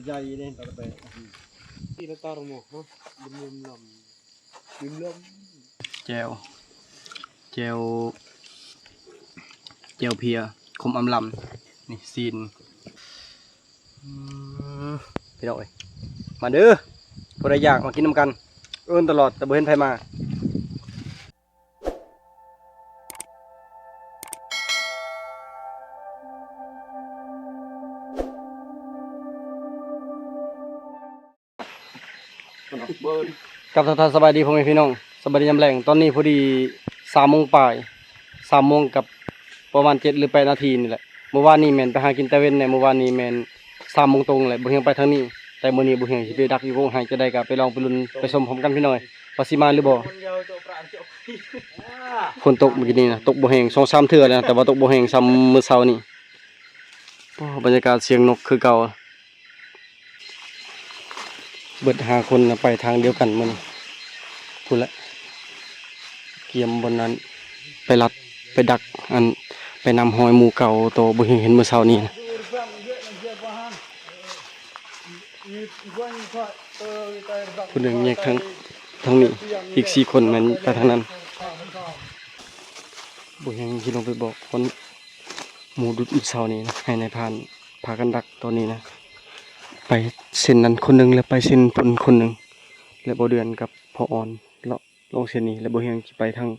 Terjaya ni tak dapat. Kita taruh mo, ha? Belum lam. Belum. แจวแจวแจวเพียคมอำลำนี่ซีนพี่น้องเอ้ยมาเด้อผู้ใดอยากมากินน้ำกันเอิ้นตลอดแต่บ่เห็นไผมากับท่านสบายดีพ่อแม่พี่น้องสบายดียามแลงตอนนี้พอดี3:00 ปลาย3:00กับประมาณ7 หรือ 8 นาทีนี่แหละเมื่อวานนี้แม่นไปหากินตะเวนเนี่ยเมื่อวานนี้แม่น3:00ตรงแหละบ่เฮียงไปทางนี้แต่มื้อนี้บ่เฮียงสิไปดักอยู่วงไห้จะได้ก็ไปลองไปลุ้นไปชมพร้อมกันพี่น้อยว่าสิมาหรือบ่ฝนตกเมื่อกี้นี้นะตกบ่แห้ง 2-3 เทื่อแล้วนะแต่ว่าตกบ่แห้งซ้ำมื้อเช้านี้โอ้บรรยากาศเสียงนกคือเก่าเบิด5 คนนะไปทางเดียวกันมื้อนี้พูดละเกียมบนนั้นไปรัดไปดักอันไปนำหอยหมูเก่าโตบ่เห็นเมื่อเช้านี้นะคนหนึ่งแยกทางนี้อีก4 คนมันไปทางนั้นบ่เห็นที่ลงไปบอกคนหมูดุดเมื่อเช้านี้นะให้นายพรานพากันดักตอนนี้นะไปเส้นนั้นคนหนึ่งแล้วไปเส้นพุ่นคนหนึ่งแล้วบ่เดือนกับพ่ออ่อนเลาะลงเส้นนี้แล้วบ่เห็นสิไปทาง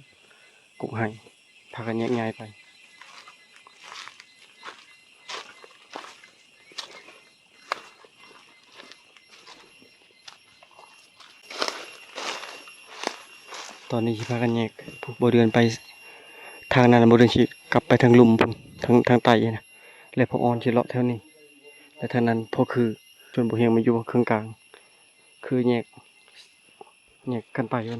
กกไห้พากันแยกย้ายไปตอนนี้สิพากันแยกพวกบ่เดือนไปทางนั้นบ่เดือนสิกลับไปทางลุ่มพุ่นทางใต้นะแล้วพ่ออ่อนสิเลาะแถวนี้แต่ทางนั้นพอคือจนบ่เห็นมาอยู่เครื่องกลางคือแยกกันไปอยู่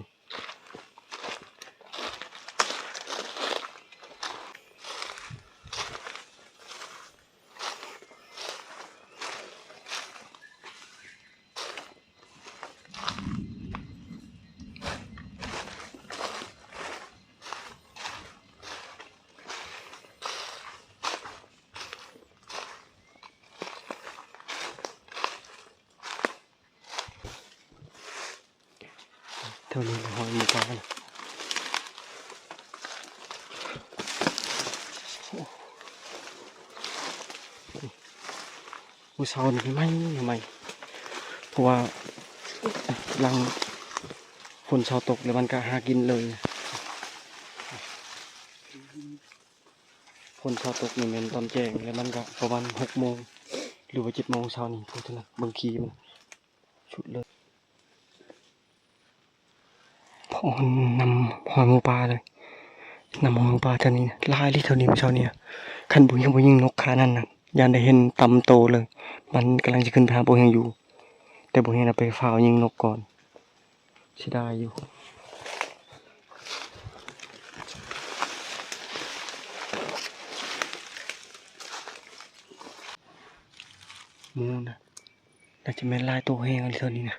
เท่านี้หอยหมูปลานะมื้อเช้านี่ไม่เพราะว่าหลังฝนเช้าตกแล้วมันก็หากินเลยฝนเช้าตกนี่แม่นตอนแจ้งแล้วมันก็ประมาณ6 โมงหรือว่า7 โมงเช้านี่พูดถึงนะบางทีมันชุดเลยพอนำหอยหมูปลาเลยนำหอยหมูปลาเท่านี้ลายที่เท่านี้เมื่อเช้านี้คันบุญยังบุญยิงนกขานั่นนะยันได้เห็นตำโตเลยมันกำลังจะขึ้นไปหาบุญยังอยู่แต่บุญยังไปฝ่าวยิงนกก่อนเสียดายอยู่มูนะน่าจะเป็นลายตัวแห้งอะไรเท่านี้นะ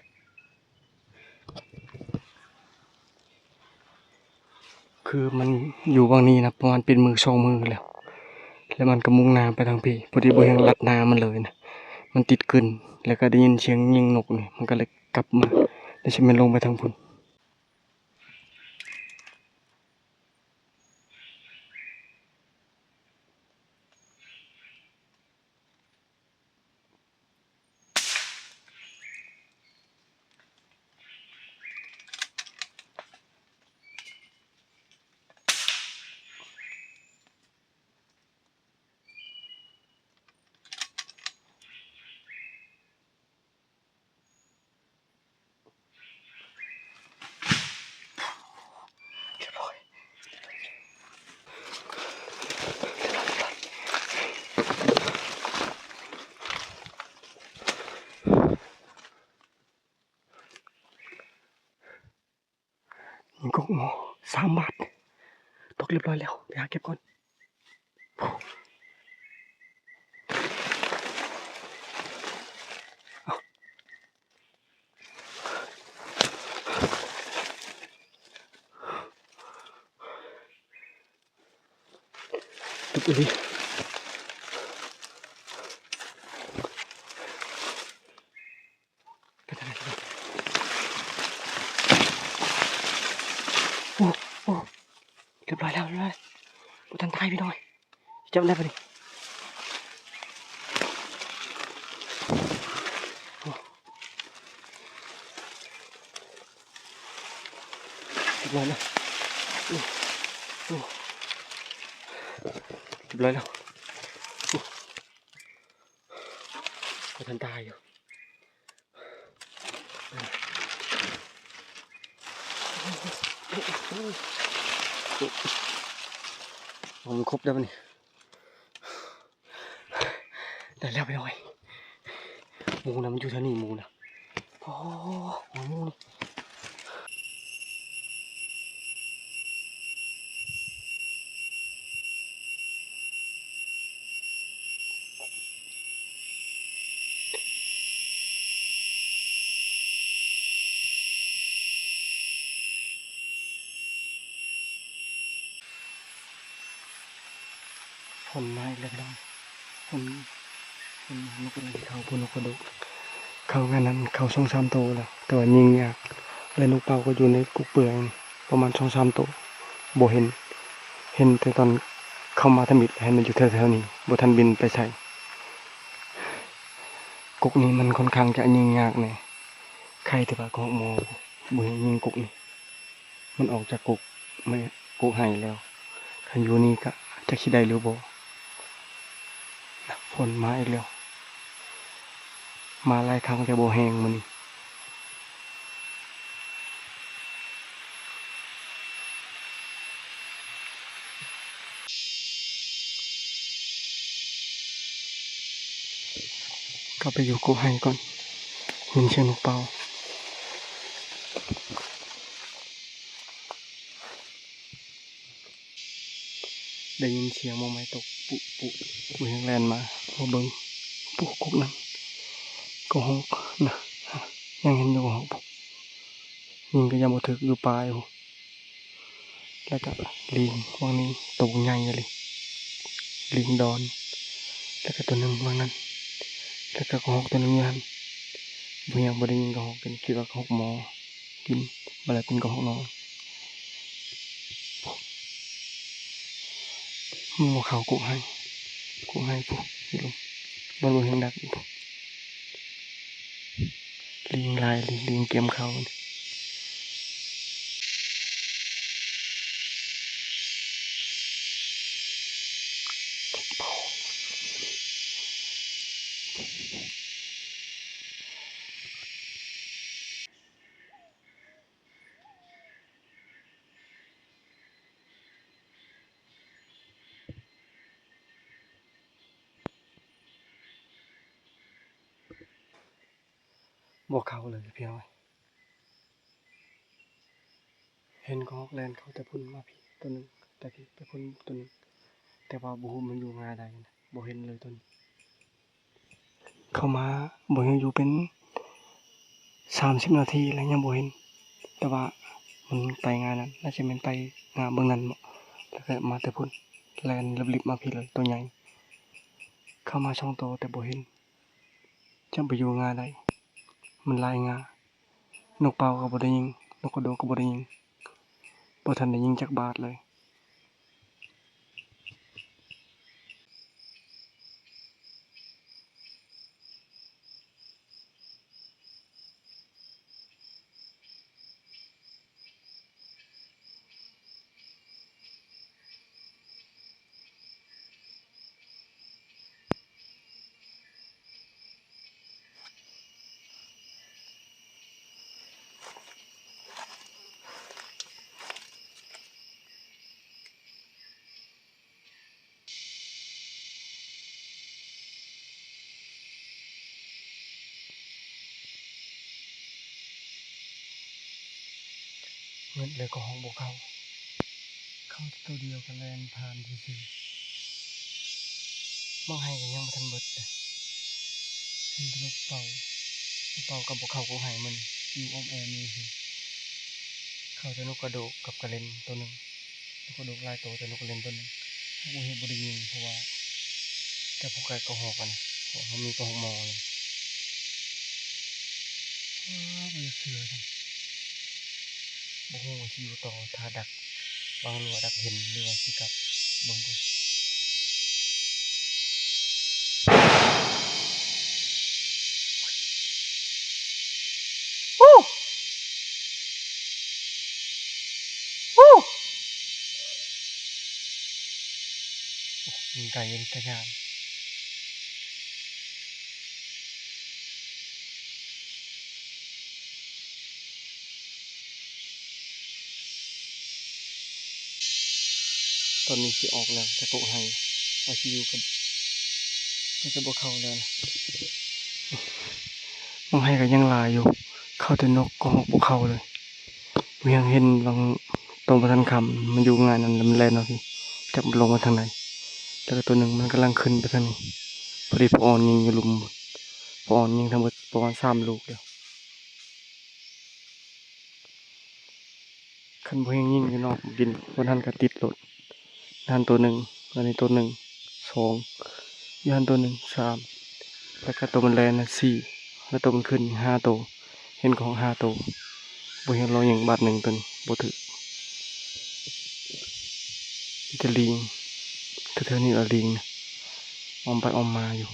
คือมันอยู่บางนี้นะประมาณเป็น1-2 มือแล้วมันก็มุ่งหน้าไปทางพี่พอดีบุญยังลัดหน้ามันเลยนะมันติดกึนแล้วก็ได้ยินเสียงยิงนกนี่มันก็เลยกลับมาแล้วฉันมันลงไปทางพุ่นก็หมอ3 บาทตกเรียบร้อยแล้วไปหาเก็บก่อนตุกเลย โอ้โอ้เรียบร้อยแล้วบ่ทันตายพี่น้อยจับได้ปะนี่เรียบร้อยแล้วโอ้โอ้เรียบร้อยแล้วบ่ทันตายอยู่ผมครบแล้วปะนี่ได้แล้วพี่น้อยหมูนะมันอยู่แถวนี้หมูนะโอ้หมูนี่ ผลไม้เล็กน้อยผลนกกระดิ่งเขาพนกกระดุกเขางานนั้นเขาช่อง3 ตัวแล้วแต่ว่ายิงยากและนกเป่าก็อยู่ในกุกเปลือยนี่ประมาณช่อง3 ตัวบ่เห็นแต่ตอนเข้ามาทมิดเห็นมันอยู่แถวๆนี้บ่ทันบินไปใส่กุกนี้มันค่อนข้างจะยิงยากแน่ใครที่ว่าของหมอบ่ให้ยิงกุกนี่มันออกจากกุกไม่กุกให้แล้วคันอยู่นี่ก็จะคิดได้หรือบ่ผลมาอีกแล้วมาหลายครั้งแต่บ่แห้งมื้อนี้ก็ไปอยู่กุกให้ก่อนยินเสียงนกเป่าได้ยินเสียงมอไม้ตกปุปุปุยังแลนมาเบิ่งปุกุกนั้นก็ฮอกนะยังเห็นอยู่ฮอกปุยิงก็ยังบ่ถึกอยู่ปลายโหแล้วก็ลิงวังนี้ตัวใหญ่เลยลิงดอนแล้วก็ตัวหนึงวังนั้นแล้วก็ฮอกตัวหนึงอยู่หั่นบ่ยังบ่ได้ยินก็ฮอกกันคิดว่าฮอกหมอกินบ่ได้เป็นก็ฮอกน้อยมันบ่เข้ากุกให้ปุอยู่ลงบ่รู้แห่งดักอีกปุลิงลายลิงเกมเขานี่บ่เข้าเลยพี่น้อยเห็นก็ฮอกแลนเขาแต่พุ่นมาพี่ตัวหนึงแต่พี่ไปพุ่นตัวหนึงแต่ว่าบ่ฮู้มันอยู่งาใดนะบ่เห็นเลยตัวนี้เข้ามาบ่ยังอยู่เป็น30 นาทีแล้วยังบ่เห็นแต่ว่ามันไปงานนั้นน่าจะเป็นไปงานเบิ่งนั้นบ่แล้วก็มาแต่พุ่นแล่นลิบๆมาพี่เลยตัวใหญ่เข้ามาช่องโตแต่บ่เห็นจังไปอยู่งาใดมันหลายงานกเป่าก็บ่ได้ยิงนกกระโดดก็บ่ได้ยิงบ่ทันได้ยิงจักบาทเลยเงินเลยก็ห้องบ่เข้าตัวเดียวก็แล่นผ่านซื่อๆบ่ให้ก็ยังบ่ทันเบิดเลยเห็นแต่นกเป่าก็บ่เข้าก็ให้มันอยู่อ้อมแอมนี่ซื่อเข้าแต่นกกระโดดกับกระเล่นตัวหนึงนกกระโดดหลายตัวแต่นกกระเล่นตัวหนึงบ่เห็นบ่ได้ยิงเพราะว่าแต่พวกไก่ก็ฮอกกันนะเพราะเขามีก็ฮอกหมอเลยบ่อยากเชื่อจัง โอ้โหสิอยู่ต่อถ้าดักวางรัวดักเห็นหรือว่าสิกลับเบิ่งก่อนโอ้โอ้มีไก่ยังตะยานตอนนี้สิออกแล้วจะโกะให้ว่าสิอยู่กับก็จะบ่เข้าแล้วนะมองให้ก็ยังหลายอยู่เข้าแต่นกก็หอกบ่เข้าเลยเวียงเห็นบางตรงประทันคำมันอยู่งานนั้นแล้วมันแล่นเนาะพี่จับมันลงมาทางไหนแล้วก็ตัวหนึ่งมันกำลังขึ้นไปทางนี้พอดีพออ่อนยิงอยู่หลุมพออ่อนยิงทั้งหมดประมาณ3 ลูกเดียวคันบ่ยังยิงอยู่นอกบินบนทันก็ติดรถหันตัวหนึ่งอันนี้ตัวหนึ่ง2ยันตัวหนึ่ง3แล้วก็ตัวมันแลนนะ4แล้วตัวมันขึ้น5 ตัวเห็นของ5 ตัวบ่เห็นเราอย่างบาทหนึ่งตัวนี้บ่ถือจะลิงแถวๆนี้ละลิงนะออมไปออมมาอยู่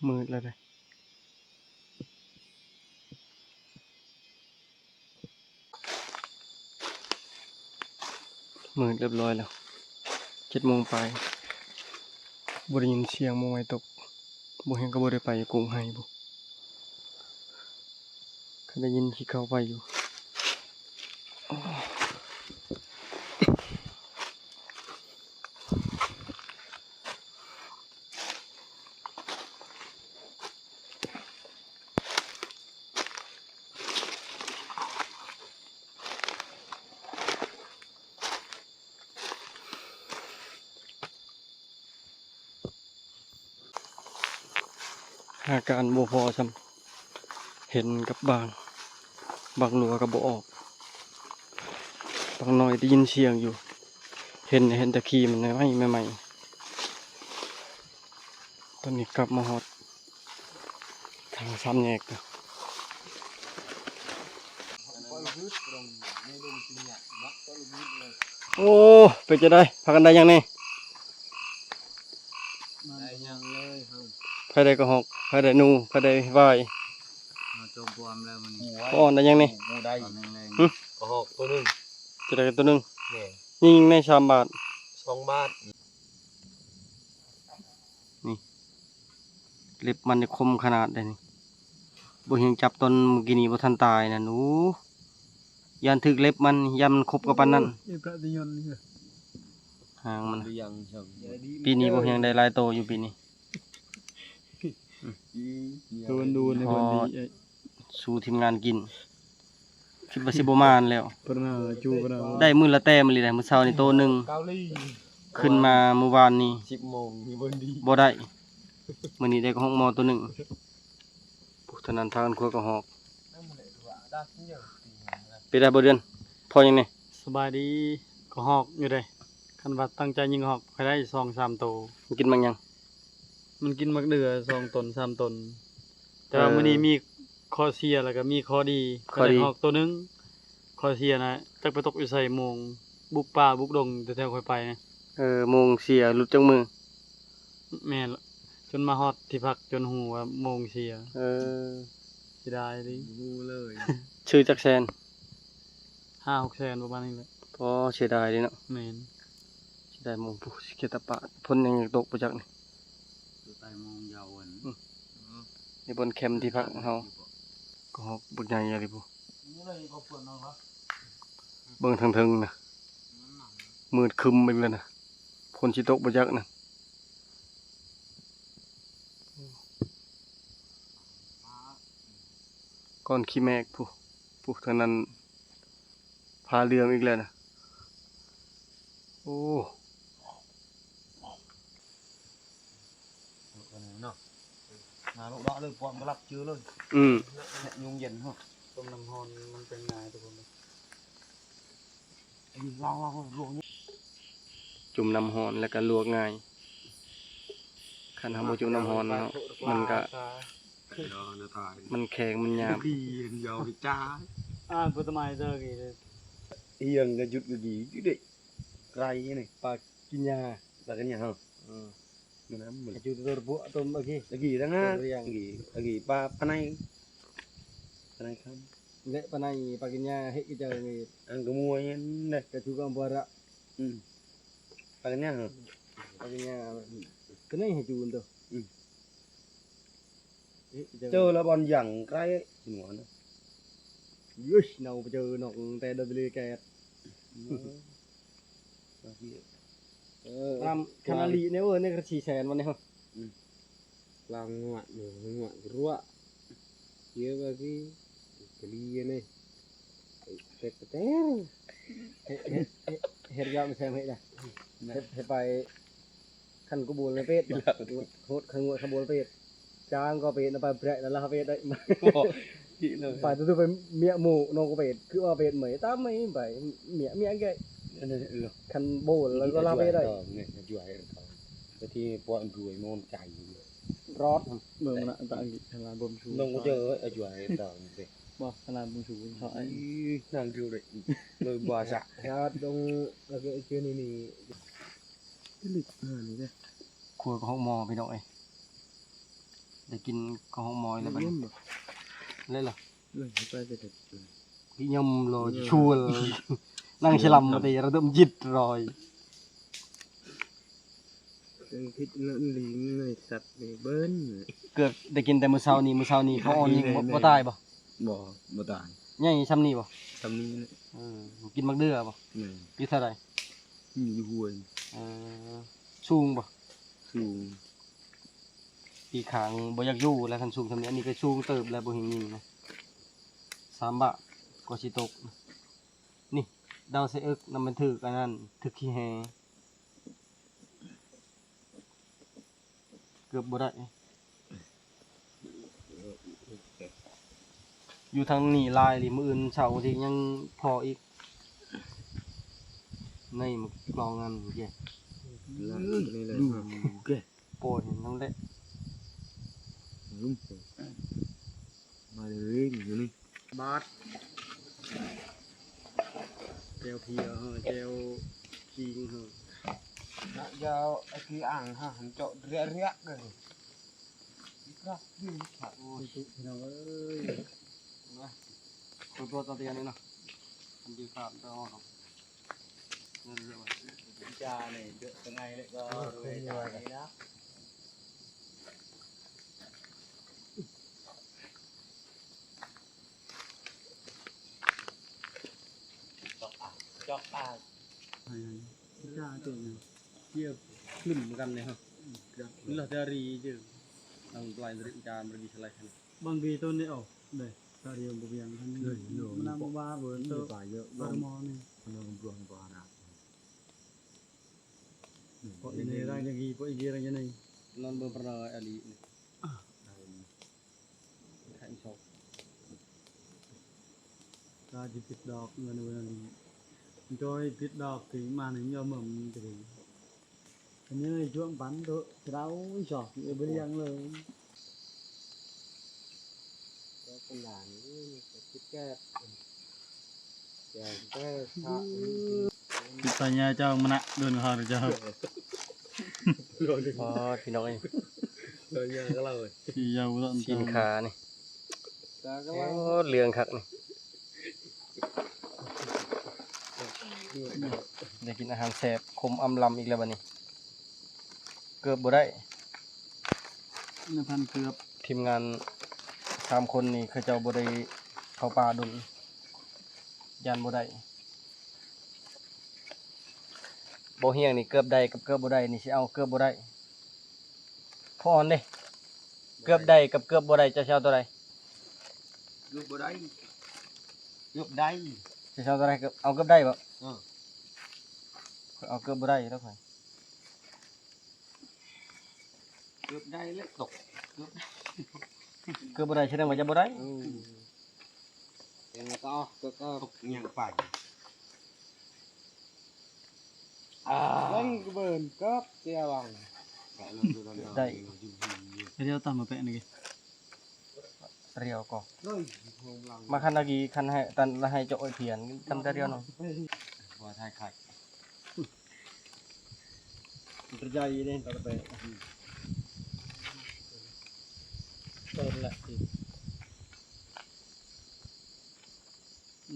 มืดแล้วเลยมืดเรียบร้อยแล้ว7 โมงไปบ่ได้ยินเสียงโมไม้ตกบ่เห็นก็บ่ได้ไปกรุงไห้บ่ก็ได้ยินที่เขาไปอยู่อาการบ่พอซ้ำเห็นกับบางหลัวก็บ่ออกบางหน่อยได้ยินเสียงอยู่เห็นแต่ขี้มันใหม่ตอนนี้กลับมาฮอดทาง3 แยกแล้วโอ้ไปจะได้พากันได้ยังนี่ ได้ยังเลยครับ ไผได้ก็หอกไผได้นูไผได้วาย มาจมบวมแล้วมัน อ่อนได้ยังนี่ บูได้แรง หึ ก็หอกตัวนึง จะได้กันตัวหนึง นี่ ยิงใน3 บาท 2 บาท เล็บมันนี่คมขนาดใดนี่บ่เห็นจับตอนเมื่อกี้นี้บ่ทันตายนะหนูยันถึกเล็บมันยันมันครบกับปานนั้น นี่พระดิยนนี่ หางมัน หรือยังครับ ปีนี้บ่เห็นได้หลายโตอยู่ปีนี้ คือมันดูในคนดี สู่ทีมงานกินคิดว่าสิบ่มาอันแล้ว ปนาจูปนา ได้มื้อละแต้มเลยได้มื้อเช้านี่โตหนึง เกาหลี ขึ้นมาเมื่อวานนี้ 10 โมงมีบนดี บ่ได้มื้อนี้ได้ก็หอกหมอตัวหนึงพวกเท่านั้นทางกันครัวก็หอกไปได้บ่เดือนพอยังนี่ สบายดีก็หอกอยู่เด้คันว่าตั้งใจยิงหอกให้ได้2-3 ตัว มันกินบางหยัง มันกินมักเดือ2 ตน 3 ตน แต่ว่ามื้อนี้มีข้อเสียแล้วก็มีข้อดีก็ได้หอกตัวหนึงข้อเสียนะจักไปตกอยู่ใส่โมงบุกป่าบุกดงแถวๆค่อยไปนะ โมงเสียหลุดจังมือ แม่นละจนมาฮอดที่พักจนหูว่าโมงเสีย เออ สิได้ดิ ดูเลย ชื่อจักแซน 5-6 แสนประมาณนี้แหละ พอเสียดายเด้เนาะ แม่น เสียดายหมองผู้สิเกตะปะพ้นยังตกบ่จักนี่ ไปมองยาววัน ในบนแคมป์ที่พักของเฮาก็ฮอกบักใหญ่อะลิบ่เบิ่งทางเทิงน่ะมืดครึมไปเลยน่ะฝนสิตกบ่จักน่ะก้อนขี้แมกผู้ทางนั้นพาเรือมอีกแล้วน่ะโอ้ เนาะ ลูกđóเลยปอนมารับchưaเลย อืม nhung dần thôi ต้มน้ำฮอนมันเป็นง่ายทุกคน lo luôn จุ่มน้ำร้อนแล้วก็ลวกง่ายคันทำบ่จุ่มน้ำร้อนเนาะมันก็ đó nó thải มันแข็งมันหยาบ đi giờ thì cha พุทธไมเจอกี่ hiền cái chút cái gì chứ định cay cái này ปลากินยา là cái nhà không อืม nó nắm mình จุดตัวบุต้มเมื่อกี้ cái gì đó ha Riêng. cái gì ba này không เละปานในปลากินยาเฮ็ดอีเจอนี่ ăn cái mua nhé đây กระชูกำบัวละ ừ ba cái nhà hả ปลากินยาก็นี่ให้จูนตัว อืม เฮ็ดอีเจอ chơi là bọn dặn cái ấy chỉ muốn nó ยุ้ยเนาไปเจอหนอกแต่เดินไปเลยแก ตามคานาลีเนี่ยเนี่ยก็400,000วันนี้เหรอ làm ngoạn ngoạn rua kia và cái ly này cái té เฮ็ดยาวไม่ใช่เฮ็ดได้เฮ็ดไปคันกบูลในเป็ดโคตรขงวดขบวนเป็ดจางก็เป็ดไปแปะแล้วละเป็ดได้ ไปตัวไปเมียหมูนกเป็ดคือว่าเป็ดเหมยตามไม่ไปเมียแกคันโบแล้วก็ลาเป็ดได้ thì bọn ruồi môn chảy รอด เมืองน่ะต่างกิขนาดบ่มชู nông có chơi ở chuột tờ về บ่ขนาดบ่มชูเขาไอ้ nàng kêu định rồi bà dạ ครับตรงแล้วก็คือนี่ ลึกนี่เด้ ครัวกับห้องหมอพี่น้องเอ้ยได้กินกับห้องหมอแล้วบัดนี้เลยเหรอ ไปจะถึง พี่ยำรอชัวร์นั่งฉลำมาตีระดมจิตรอย thích nó lính này sạch này bơn เกือบได้กินแต่มื้อเช้านี้เขาอ่อนยิงบ่ตายบ่ bỏ bỏ tải ใหญ่ซ้ำนี่บ่ tầm ní กินมักเดือบ่ này อยู่เท่าใด như huồi สูงบ่ dù ปีขางบ่อยากอยู่แล้วคันสูงทำนี้อันนี้ก็สูงเติบแล้วบ่เห็นยิงนะ3 บาทก็สิตกนี่ดาวใส่เอิกนำมันถึกอันนั้นถึกขี้แฮเกือบบ่ได้อยู่ทางนี้ลายหรือมื้ออื่นเช้าที่ยังพออีกในมันกลองงานแก là cái này là ok โปรดเห็นทั้งเละ đúng rồi mà đấy như này บาทแจวเพียเจวคิง đã giao cái ăn ha hắn chọn rẽ rẽ rồi ra đi thật โอ้ยพี่น้องเอ้ยนะคนโปรดตะเตียนนี่เนาะอันดีครับเจ้าห้องเงินเยอะ cha này được cái ngày lại có rồi này đó chọc à จ้าเจ๋ง เทียบคลึ่มกันเลยครับนี่เราจะรีจืดทางปลายบริการบริษัทอะไรกัน บางทีต้นนี้ออกเด้ตาเรียมบ่เบียงทันนี้มันนำบ้าเบิ่นเตอ phải nhớ บารมอนี่ nó buồn quá nào เพราะอีนี่ร่างจังกี้เพราะอีกี้ร่างจังนี้ นอนเบอร์ประอลีนี่ขายชอบ ตาจิปิดดอกเงินเงินจอยปิดดอกถึงมาหนึ่งยอมมึงจะดีอันนี้ช่วงปันตัวเราชอบอยู่บริยังเลย cái đàn cái kép cái sao ติดตาญาเจ้ามันนะเดินหาเจ้า อ๋อพี่น้องเอง rồi nha cái lâu rồi ที่ยาวต้น ชินขานี่ ra cái โอ้ lâu เรืองคักนี่ได้กินอาหารแซ่บคมอำลำอีกแล้วบัดนี้ เกือบบ่ได้ ในพันเกือบ ทีมงาน3 คนนี่เขาเจ้าบ่ได้เข้าป่าดนยานบ่ได้บ่เฮียงนี่เกือบได้กับเกือบบ่ได้นี่สิเอาเกือบบ่ได้พออ่อนเด้เกือบได้กับเกือบบ่ได้จะสิเอาตัวใด gấp vào đây gấp đây จะสิเอาตัวใดเกือบเอาเกือบได้บ่ ờ เอาเกือบบ่ได้แล้วค่อย gấp đây lại tục gấp เกือบบ่ได้แสดงว่าจะบ่ได้ Em có nhang phải. Lên cái bờn cấp treo bằng. ได้ เดี๋ยวตามมาแปะนี่ เรียวก็ Rồi, hôm lòng. มาคันตะกี้คันให้ตันแล้วให้เจาะไอ้เพียนทำแต่เดียวเนาะ Và thay khạch. มันจะใหญ่เด้ตะไป เปิดแหละสิ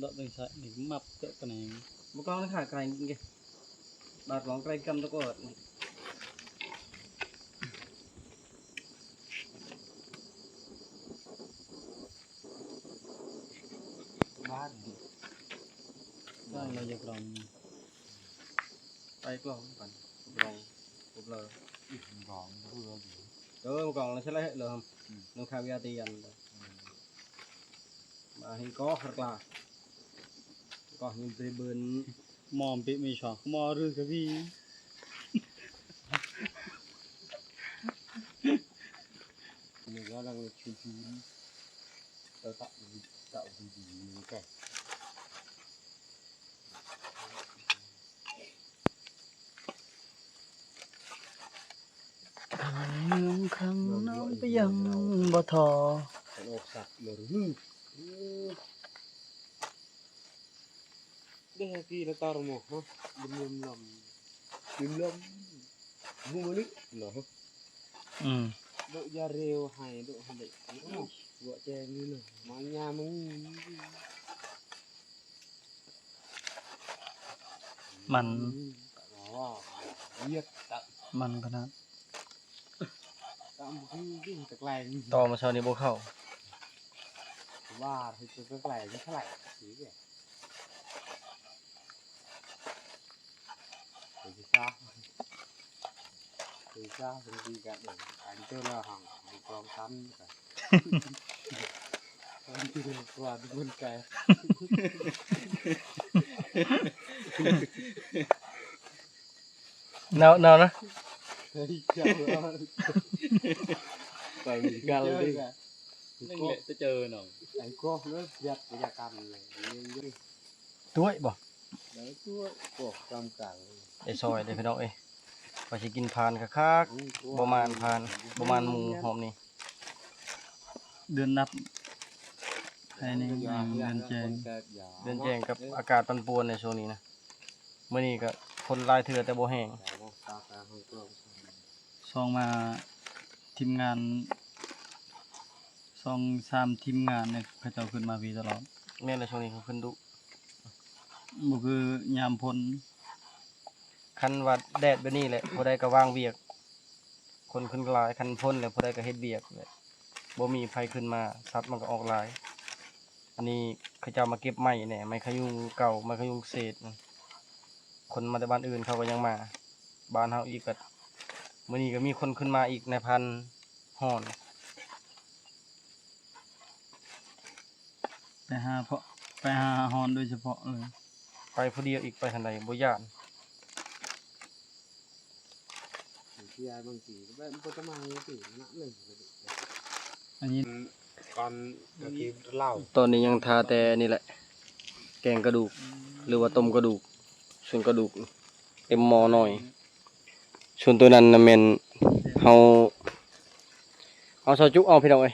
ดอกตังใส่นี่มับเตะปะไหน บ่กองขาไกลจริงๆบาดหลองไกลกำตะกอด Bát. ได้เราอยากลอง ไปกลองก่อนกลองกบเลย Gọn vừa gì. กล่องแล้วใช่เลยเหรอน้องคาวิอาตีอันมาให้ก็คลาก็ยิงไปเบิร์น มอมปิมีช็อกมอรือกับพี่ Mình có đang chín chín. Tao tạo gì những cái. เมืองครั้งน้องไปยังบ่ทอ Cái ộp sạch lửa hư. Đây là kỳ là tao một hả? Đừng lầm. Đừng lầm. Ngu mà nít. Lửa hả? อืม Độ da rêu hay độ hành định. Gọi chè như nào. Mà nhà mong. มัน Đó. Nhiệt tặng. มันขนาด Tặng một cái tạc lành. ต่อมาเช้านี้โบเข้า Và thì cái lành cái lạnh. Tí kìa. Thì sao? Thì sao? Thì đi cả đường. Anh tôi là hằng. Thì con sắn cả. Anh tôi là qua đi buôn kè. หนาวหนาวนะ Thấy chào ơi. Phải mình gà lên đi. นั่นแหละจะเจอหน่อง Anh có nước giặt cái nhà cầm này. Lên đi. ด้วยบ่ Đấy chúa. Cổ cầm cả. ได้ซอยได้พี่น้องเอ้ยว่าสิกินพานคักๆประมาณพานประมาณหมู่หอมนี่ เดือนนับภายในเดือนแจง เดินแจ้งกับอากาศปั่นป่วนในช่วงนี้นะมื้อนี้ก็คนหลายเทื่อแต่บ่แห้ง ซองมาทีมงานซอง3ทีมงานเนี่ยเขาเจ้าขึ้นมาพี่ตลอด แม่นในช่วงนี้เขาขึ้นดุ บ่คือยามพ้น คันว่าแดดแบบนี้แหละผู้ใดก็วางเวียก คนขึ้นหลายคันพ้นแล้วผู้ใดก็เฮ็ดเวียกแหละบ่มีไผขึ้นมาสัตว์มันก็ออกหลาย อันนี้เขาเจ้ามาเก็บไม้แหน่ไม้ขยุงเก่าไม้ขยุงเศษนะคนมาแต่บ้านอื่นเขาก็ยังมาบ้านเฮาอีกก็มื้อนี้ก็มีคนขึ้นมาอีกในพันฮ้อน ไปหาฮอนโดยเฉพาะเลย ไปผู้เดียวอีกไปทางใดบ่ย่าน Thì ai bằng chỉ vậy có cái mang chỉ nặng lên. อันนี้ Còn cái kia lao. ตอนนี้ยังทาแต่นี่แหละ แกงกระดูก หรือว่าต้มกระดูกส่วนกระดูกเต็มหม้อหน่อยส่วนตัวนั้นน่ะแม่นเฮาซอยจุเอาพี่น้องเอ้ย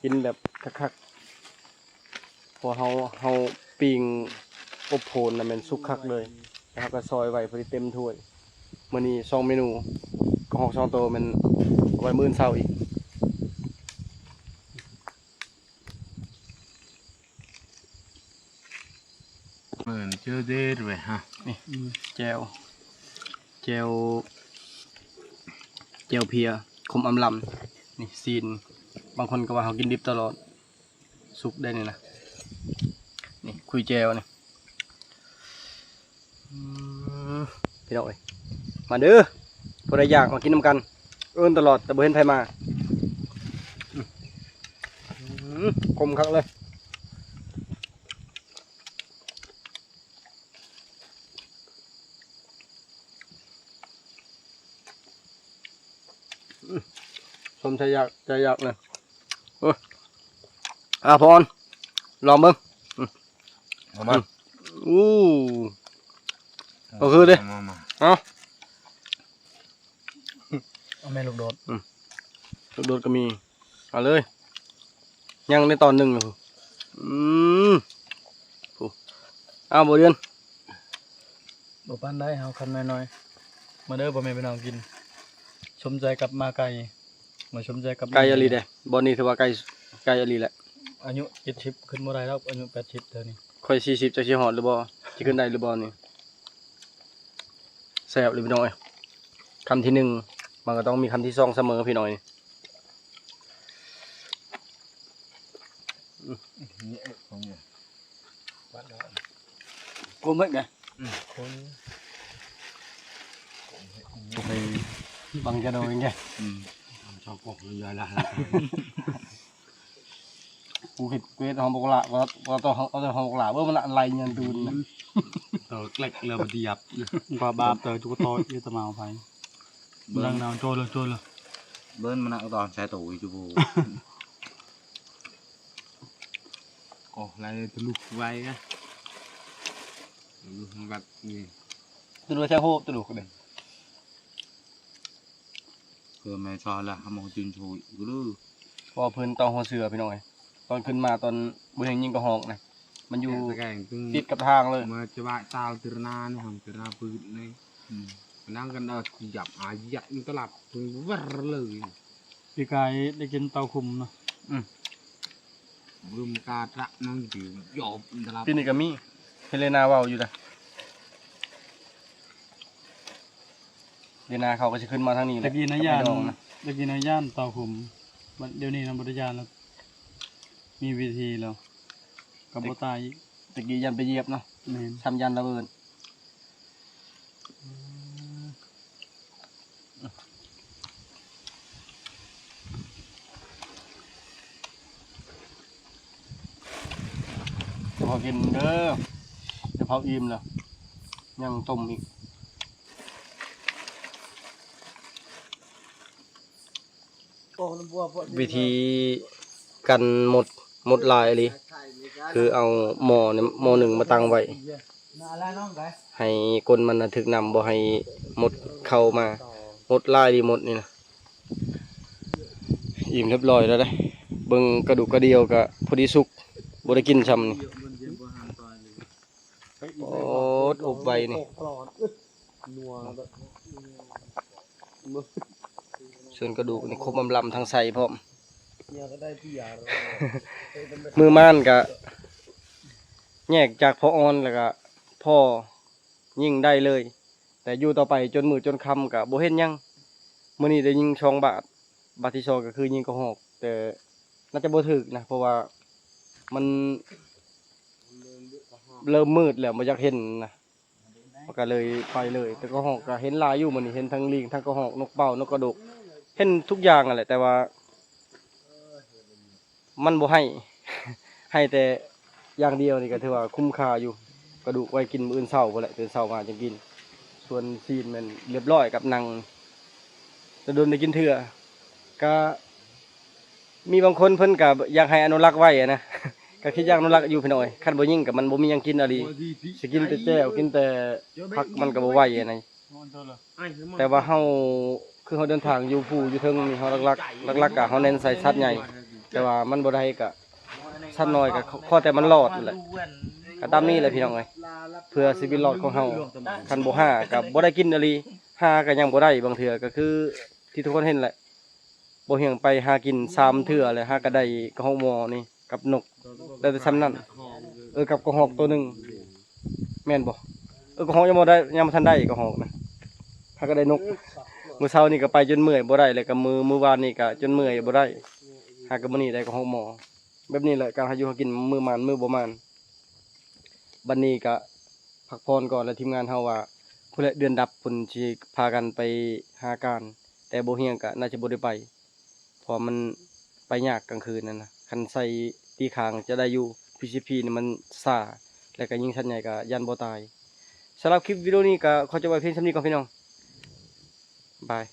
กินแบบคักๆเพอเฮาปิ้งอบโผนน่ะแม่นสุกคักเลยแล้วก็ซอยไว้พอดีเต็มถ้วยมื้อนี้2เมนูก็ฮอก2โตวแม่นเอาไว้มื้ออนเช้าอีก Mình chưa đi rồi hả? นี่แจวเพียคมอำลำนี่ซีนบางคนก็ว่าเขากินดิบตลอดสุกได้นี่นะนี่คุยแจวนี่พี่น้องเอ้ยมาเด้อผู้ใดอยากมากินน้ำกันเอิ้นตลอดแต่บ่เห็นไผมาคมคักเลยชมใจอยากเลย พรลองเบิ่ง เอามา อู้ก็คือเด้ มา เอา เอาแม่ลูกโดด ลูกโดดก็มีเอาเลยยังในตอนหนึ่งอยู่โอ้เอาบ่เดือน บ่ปานได้เฮาคันน้อยๆมาเด้อบ่แม่พี่น้องกินชมใจกับมาไก่มาชมใจกับ ไก่อลีเด้บ่นี่ถือว่าไก่อลีแหละ อายุ70ขึ้นบ่ได้แล้วอายุ80เท่านี้ ค่อย40จักสิฮอดหรือบ่สิขึ้นได้หรือบ่นี่แซ่บเลยพี่น้องเอ้ยคำที่หนึ่งมันก็ต้องมีคำที่สองเสมอพี่น้อย นี่ผมเนี่ยวัดแล้ว กูมึกไง คน ไปบังจะโดนไง ชอบกบเลยละ กูคิดเวทห้องบกละว่าต้องเอาแต่ห้องบกละว่ามันอะไรเงินดูนะ เกล็กเลยมันยับ ว่าบาปแต่จุกโตอยู่ตะเมาไผลังนาวโจเลย เบิ้ลมันเอาตอนใช้ตู้จูบูโอ้อะไรทะลุไว้กันดูมันแบบนี้ ตัวดูแช่โฮตัวดูกันเลย คือแม่ชอบละทำมันจุนช่วยกูดู พอเพิ่นตอนหัวเสือพี่น้อยตอนขึ้นมาตอนบุญแห่งยิงกระหอกนะมันอยู่ แก่งตึง ติดกับทางเลย มาจะว่าตาวตรนาเนี่ยผมตรนาปืนนี่นั่งกันเอาหยับอาหยับมันตลับถึงวัดเลย พี่กายได้กินเตาคุมเนาะ รุมกาตะนั่งอยู่หยอบตลับ พี่นี่ก็มีเฮเลนาเว้าอยู่นะเฮเลนาเขาก็จะขึ้นมาทางนี้แห ตะ ละ กี้นะ กับ ย่าน ไอ้ดองนะ ตะกี้นะย่านเตาคุมบัดเดี๋ยวนี้นะบ่ได้ย่านแล้วมีวิธีแล้วกับบ่ตายอีก ตะกี้ยันไปเหยียบเนาะ แม่น ทำยันระเบิดจะพอกินเด้อจะพออิ่มแล้วยังต้มอีกวิธีกันหมดลายเลยคือเอาหม้อเนี่ยหม้อหนึ่งมาตั้งไว้ให้ก้นมันน่ะถึกนำบ่ให้หมดเข้ามาหมดลายดีหมดนี่นะอิ่มเรียบร้อยแล้วได้เบิ่งกระดูกกระเดียวก็พอดีสุกบ่ได้กินซ้ำนี่โอ้อบไว้นี่ส่วนกระดูกนี่ครบอำลำทางใส่พร้อม มือม่านก็แยกจากพ่อออนแล้วก็พ่อยิงได้เลย แต่อยู่ต่อไปจนมือจนคำกับโบเห็นหยังมื้อนี้ได้ยิง2 บาทบาทที่2ก็คือยิงกระหอกแต่น่าจะบ่ถึกนะเพราะว่ามันเริ่มมืดแล้วบ่อยากเห็นนะก็เลยไปเลยแต่กระหอกก็เห็นหลายอยู่มื้อนี้เห็นทั้งลิงทั้งกระหอกนกเป้านกกระดกเห็นทุกอย่างนั่นแหละแต่ว่ามันบ่ให้ ให้แต่อย่างเดียวนี่ก็ถือว่าคุ้มค่าอยู่กระดูกไว้กินมื้ออื่นเช้าพุ่นแหละตื่นเช้ามาจังกินส่วนซีนมันเรียบร้อยกับหนังจะโดนได้กินเถื่อก็มีบางคนเพิ่นก็อยากให้อนุรักษ์ไว้อะนะ ก็คิดอยากอนุรักษ์อยู่พี่น้อยคันบ่ยิ่งกับมันบ่มีหยังกินอะลีสิกินแต่แจ่วกินแต่ผักมันก็บ่ไหวอะนะแต่ว่าเฮาคือเฮาเดินทางอยู่ผู้อยู่เทิงนี่เฮาหลักๆก็เฮาเน้นใส่สัตว์ใหญ่แต่ว่ามันบ่ได้ก็สัตว์น้อยก็ขอแต่มันรอดนั่นแหละก็ตามนี้แหละพี่น้องเอ้ยเพื่อชีวิตรอดของเฮาคันบ่ห้าก็บ่ได้กินอะลีห้าก็ยังบ่ได้บางเทื่อก็คือที่ทุกคนเห็นแหละบ่เฮียงไปหากิน3 เทื่อแล้วหาก็ได้กระหอกหมอนี่กับนกได้แต่ซ้ำนั้นกับกระหอกตัวหนึงแม่นบ่กระหอกยังบ่ได้ยังบ่ทันได้กระหอกนะหาก็ได้นกมื้อเช้านี่ก็ไปจนเมื่อยบ่ได้แล้วก็มื้อวานนี่ก็จนเมื่อยบ่ได้หาก็มื้อนี้ได้กระหอกหมอแบบนี้แหละการหาอยู่หากินมื้อมานมื้อบ่มานบัดนี้ก็พักผ่อนก่อนแล้วทีมงานเฮาว่าผู้ละเดือนดับเพิ่นสิพากันไปหาการแต่บ่เฮียงก็น่าจะบ่ได้ไปเพราะมันไปยากกลางคืนนั่นนะคันใส่ตีคางจะได้อยู่ PCP นี่มันซ่าแล้วก็ยิงชัดใหญ่ก็ยันบ่ตายสำหรับคลิปวิดีโอนี้ก็ขอจบไว้เพียงเท่านี้ก่อนพี่น้องบาย